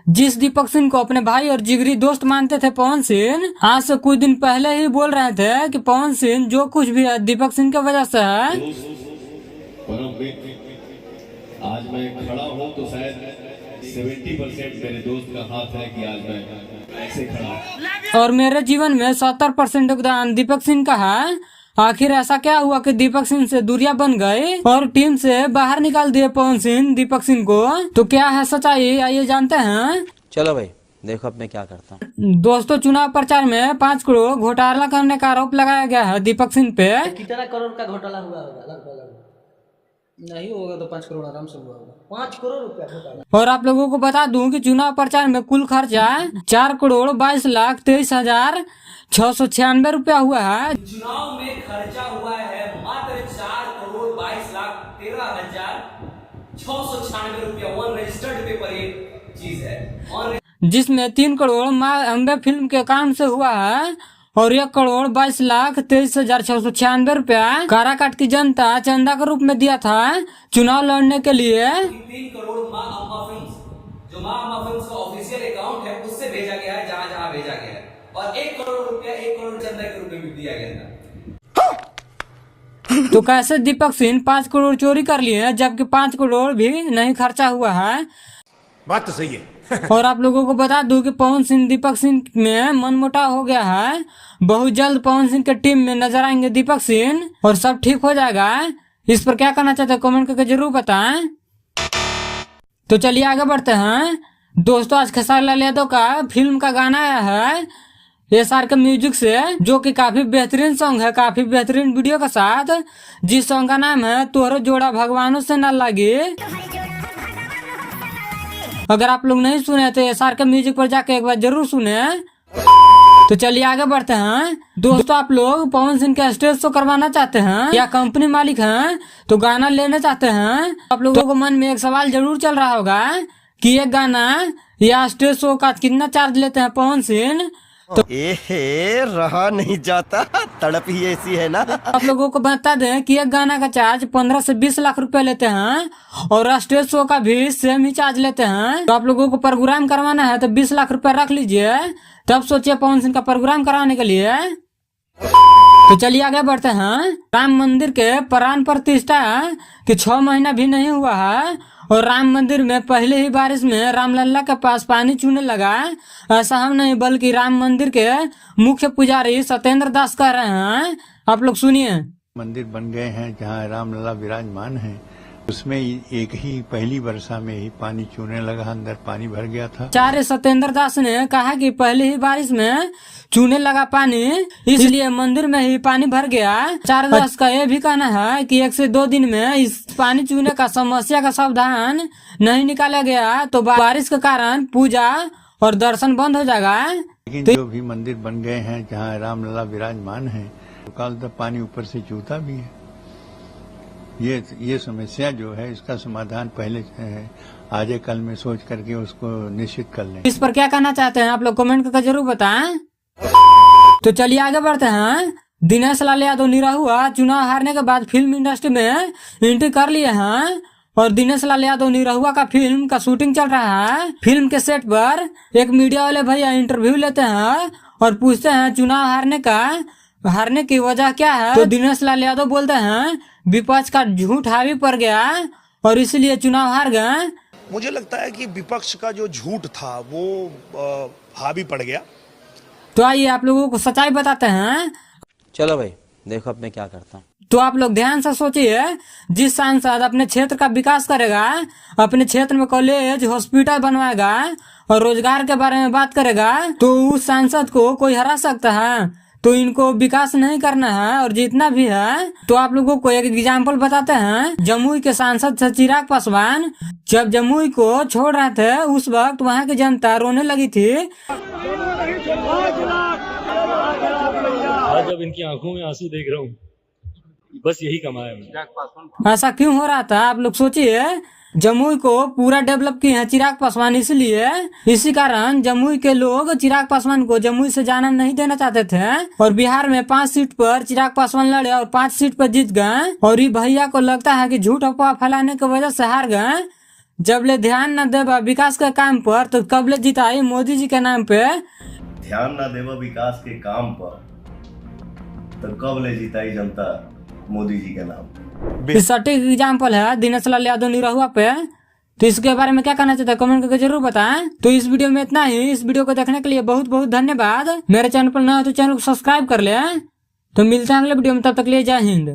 जिस दीपक सिंह को अपने भाई और जिगरी दोस्त मानते थे पवन सिंह, आज से कुछ दिन पहले ही बोल रहे थे कि पवन सिंह जो कुछ भी है दीपक सिंह की वजह से है। आज मैं खड़ा हूँ तो शायद 70% मेरे दोस्त का हाथ है कि आज मैं ऐसे खड़ा, और मेरे जीवन में 70% योगदान दीपक सिंह का है। आखिर ऐसा क्या हुआ कि दीपक सिंह से दूरियां बन गई और टीम से बाहर निकाल दिए पवन सिंह दीपक सिंह को? तो क्या है सच्चाई, आइए जानते हैं। चलो भाई देखो अब मैं क्या करता हूँ। दोस्तों, चुनाव प्रचार में 5 करोड़ घोटाला करने का आरोप लगाया गया है दीपक सिंह पे। कितना करोड़ का घोटाला हुआ होगा? लगभग नहीं होगा तो 5 करोड़ आराम से हुआ होगा। 5 करोड़ रुपया घोटाला। और आप लोगों को बता दूं कि चुनाव प्रचार में कुल खर्चा 4 करोड़ 22,23,696 रुपया हुआ है। चुनाव में खर्चा हुआ है मात्र 4 करोड़ 22,13,696 रुपया। वन रजिस्टर्ड पेपर ये चीज है, जिसमें 3 करोड़ माँ अम्बे फिल्म के अकाउंट से हुआ है और 1 करोड़ 22,23,696 रुपया काराकाट की जनता चंदा के रूप में दिया था चुनाव लड़ने के लिए। 3 करोड़ माँ अम्बा फिल्म, जो माँ अम्बा फिल्म का ऑफिशियल अकाउंट है उससे भेजा गया है जहाँ जहाँ भेजा गया है, और 1 करोड़ रुपया 1 करोड़ चंदा के रूप में भी दिया गया था। तो कैसे दीपक सिंह 5 करोड़ चोरी कर लिए जबकि 5 करोड़ भी नहीं खर्चा हुआ है? बात तो सही है। और आप लोगों को बता दूं कि पवन सिंह दीपक सिंह में मनमुटाव हो गया है। बहुत जल्द पवन सिंह के टीम में नजर आएंगे दीपक सिंह और सब ठीक हो जाएगा। इस पर क्या कहना चाहते हैं कमेंट करके जरूर बताएं। तो चलिए आगे बढ़ते हैं। दोस्तों, आज खेसारी लाल यादव का फिल्म का गाना आया है SR के म्यूजिक से, जो कि काफी बेहतरीन सॉन्ग है, काफी बेहतरीन वीडियो के साथ, जिस सॉन्ग का नाम है तोहरो जोड़ा भगवानों से न लगी। अगर आप लोग नहीं सुने तो SR के म्यूजिक पर जाके एक बार जरूर सुने। तो चलिए आगे बढ़ते हैं। दोस्तों, आप लोग पवन सिंह का स्टेज शो करवाना चाहते हैं या कंपनी मालिक हैं तो गाना लेने चाहते हैं, आप लोगों को मन में एक सवाल जरूर चल रहा होगा कि एक गाना या स्टेज शो का कितना चार्ज लेते हैं पवन सिंह। तो रहा नहीं जाता, तड़प ही ऐसी है ना। आप लोगों को बता दें कि एक गाना का चार्ज 15 से 20 लाख रुपए लेते हैं और स्टेज शो का भी सेम ही चार्ज लेते हैं। तो आप लोगों को प्रोग्राम करवाना है तो 20 लाख रुपए रख लीजिए, तब सोचिए पवन सिंह का प्रोग्राम कराने के लिए। तो चलिए आगे बढ़ते हैं। राम मंदिर के प्राण प्रतिष्ठा के 6 महीना भी नहीं हुआ है और राम मंदिर में पहले ही बारिश में रामलला के पास पानी चूने लगा। ऐसा हम नहीं बल्कि राम मंदिर के मुख्य पुजारी सत्येंद्र दास कह रहे हैं। आप लोग सुनिए। मंदिर बन गए हैं जहाँ रामलला विराजमान है, उसमें एक ही पहली वर्षा में ही पानी चूने लगा, अंदर पानी भर गया था। आचार्य सत्येंद्र दास ने कहा कि पहले ही बारिश में चूने लगा पानी, इसलिए मंदिर में ही पानी भर गया। आचार्य दास का यह भी कहना है कि 1 से 2 दिन में इस पानी चूने का समस्या का समाधान नहीं निकाला गया तो बारिश के कारण पूजा और दर्शन बंद हो जाएगा। लेकिन जो भी मंदिर बन गए हैं जहाँ रामलला विराजमान है, काल तक पानी ऊपर से चूता भी है। ये समस्या जो है इसका समाधान पहले है, आज कल में सोच करके उसको निश्चित कर लें। इस पर क्या कहना चाहते हैं आप लोग कमेंट करके जरूर बताएं। तो चलिए आगे बढ़ते हैं। दिनेश लाल यादव निरहुआ चुनाव हारने के बाद फिल्म इंडस्ट्री में एंट्री कर लिए हैं और दिनेश लाल यादव निरहुआ का फिल्म का शूटिंग चल रहा है। फिल्म के सेट पर एक मीडिया वाले भैया इंटरव्यू लेते हैं और पूछते हैं चुनाव हारने की वजह क्या है। तो दिनेश लाल यादव बोलते हैं विपक्ष का झूठ हावी पड़ गया और इसलिए चुनाव हार गए। मुझे लगता है कि विपक्ष का जो झूठ था वो हावी पड़ गया। तो आइए आप लोगों को सच्चाई बताते हैं। चलो भाई देखो अब मैं क्या करता हूँ। तो आप लोग ध्यान से सोचिए, जिस सांसद अपने क्षेत्र का विकास करेगा, अपने क्षेत्र में कॉलेज हॉस्पिटल बनवाएगा और रोजगार के बारे में बात करेगा, तो उस सांसद को कोई हरा सकता है। तो इनको विकास नहीं करना है और जितना भी है। तो आप लोगों को एक एग्जाम्पल बताते हैं। जमुई के सांसद थे चिराग पासवान। जब जमुई को छोड़ रहे थे उस वक्त वहाँ की जनता रोने लगी थी। आज जब इनकी आंखों में आंसू देख रहा हूँ, बस यही कमाया है। ऐसा क्यों हो रहा था आप लोग सोचिए। जमुई को पूरा डेवलप किए हैं चिराग पासवान, इसलिए इसी कारण जमुई के लोग चिराग पासवान को जमुई से जाना नहीं देना चाहते थे और बिहार में 5 सीट पर चिराग पासवान लड़े और 5 सीट पर जीत गए। और ये भैया को लगता है कि झूठ अफवाह फैलाने की वजह से हार गए। जब ले ध्यान न देबा विकास के काम पर तो कब ले जिताई मोदी जी के नाम पे। ध्यान ना देवा विकास के काम पर तो कब ले जिताई जनता मोदी जी के नाम। इस सटीक एग्जाम्पल है दिनेश लाल यादव निरहुआ पे। तो इसके बारे में क्या कहना चाहते हैं कमेंट करके जरूर बताएं। तो इस वीडियो में इतना ही। इस वीडियो को देखने के लिए बहुत बहुत धन्यवाद। मेरे चैनल पर नया हो तो चैनल को सब्सक्राइब कर ले। तो मिलते हैं अगले वीडियो में, तब तक लिए जय हिंद।